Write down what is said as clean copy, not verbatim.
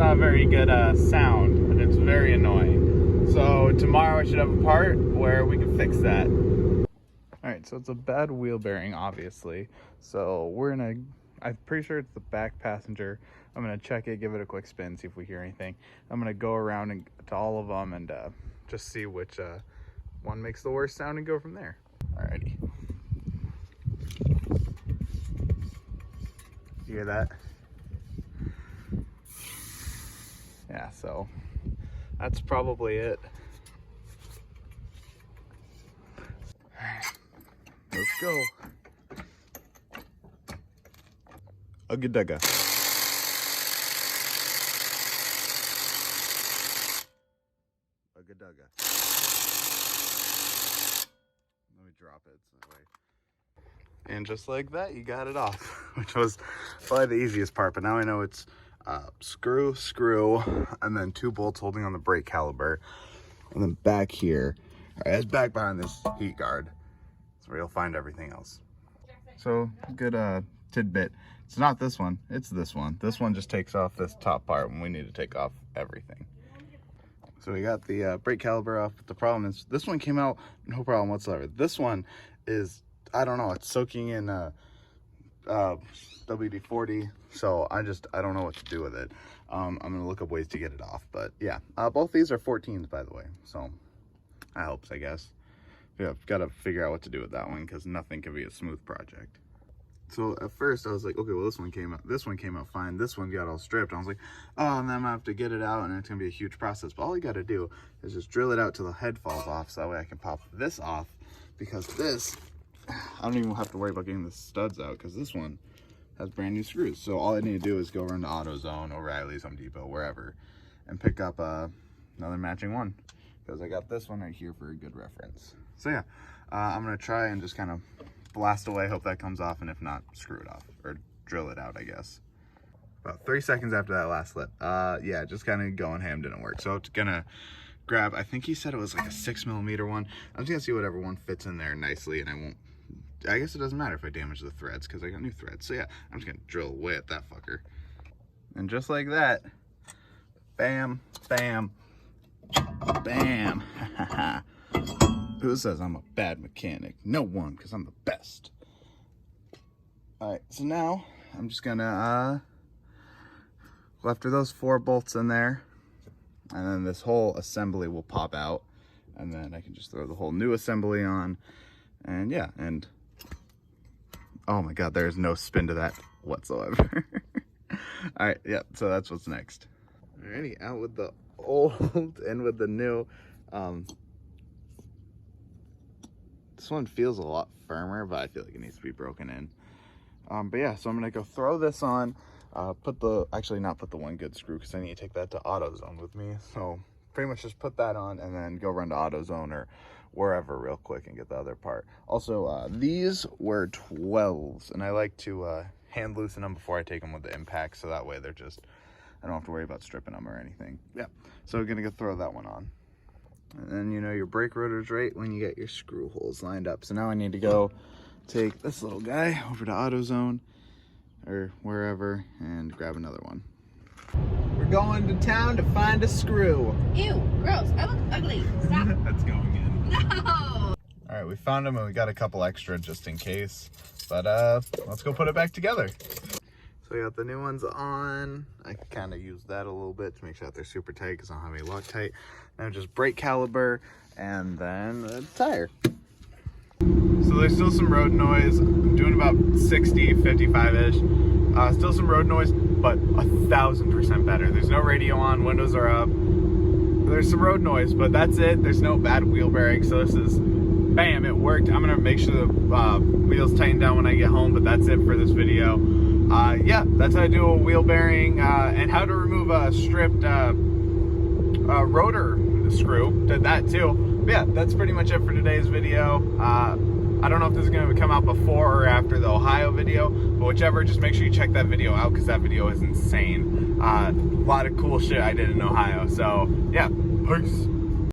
not a very good sound, and it's very annoying. So tomorrow I should have a part where we can fix that. Alright, so it's a bad wheel bearing, obviously. So I'm pretty sure it's the back passenger. I'm gonna check it, give it a quick spin, see if we hear anything. I'm gonna go around to all of them and just see which one makes the worst sound and go from there. Alrighty. You hear that? Yeah, so that's probably it. Let's go. Ugga-dugga. Ugga-dugga. Let me drop it so that way. And just like that, you got it off, which was probably the easiest part. But now I know it's screw, and then 2 bolts holding on the brake caliper. And then back here, all right, it's back behind this heat guard. That's where you'll find everything else. So, good tidbit. It's not this one, it's this one. This one just takes off this top part when we need to take off everything. So we got the brake caliper off, but the problem is this one came out no problem whatsoever. This one is, I don't know, it's soaking in WD-40, so I don't know what to do with it. I'm gonna look up ways to get it off, but yeah, both these are 14s, by the way, so that helps, I guess. Yeah, I've got to figure out what to do with that one because nothing can be a smooth project. So at first I was like, okay, well this one came out fine. This one got all stripped. I was like, oh, and then I'm gonna have to get it out and it's gonna be a huge process. But all you gotta do is just drill it out till the head falls off, so that way I can pop this off, because this, I don't even have to worry about getting the studs out because this one has brand new screws. So all I need to do is go over into AutoZone, O'Reilly's, Home Depot, wherever, and pick up another matching one, because I got this one right here for a good reference. So yeah, I'm gonna try and just kind of blast away, hope that comes off, and if not, screw it off, or drill it out, I guess. About 3 seconds after that last slip, yeah, just kind of going ham, didn't work. So it's gonna grab, I think he said it was like a 6mm one. I'm just gonna see whatever one fits in there nicely, and I guess it doesn't matter if I damage the threads, because I got new threads. So yeah, I'm just gonna drill away at that fucker. And just like that, bam, bam, bam, Who says I'm a bad mechanic? No one, because I'm the best. Alright, so now I'm just gonna go after those 4 bolts in there, and then this whole assembly will pop out, and then I can just throw the whole new assembly on, and yeah, and oh my god, there's no spin to that whatsoever. Alright, yeah, so that's what's next. Alrighty, out with the old and with the new. This one feels a lot firmer, but I feel like it needs to be broken in. But yeah, so I'm gonna go throw this on, actually not put the one good screw, because I need to take that to AutoZone with me. So pretty much just put that on and then go run to AutoZone or wherever real quick and get the other part. Also, these were 12s, and I like to hand loosen them before I take them with the impact, so that way they're just, I don't have to worry about stripping them or anything. Yeah, so I'm gonna go throw that one on. And then you know your brake rotor's right when you get your screw holes lined up. So now I need to go take this little guy over to AutoZone or wherever and grab another one. We're going to town to find a screw. Ew, gross. I look ugly. Stop. That's going in. No. All right, we found them and we got a couple extra just in case. But let's go put it back together. So we got the new ones on. I kind of use that a little bit to make sure that they're super tight because I don't have any Loctite. Now just brake caliper and then the tire. So there's still some road noise. I'm doing about 60, 55-ish. Still some road noise, but 1,000% better. There's no radio on, windows are up. There's some road noise, but that's it. There's no bad wheel bearing, so this is, bam, it worked. I'm gonna make sure the wheels tighten down when I get home, but that's it for this video. Yeah, that's how to do a wheel bearing and how to remove a stripped rotor screw. Did that too. But yeah, that's pretty much it for today's video. I don't know if this is going to come out before or after the Ohio video, but whichever, just make sure you check that video out because that video is insane. A lot of cool shit I did in Ohio. So yeah, peace.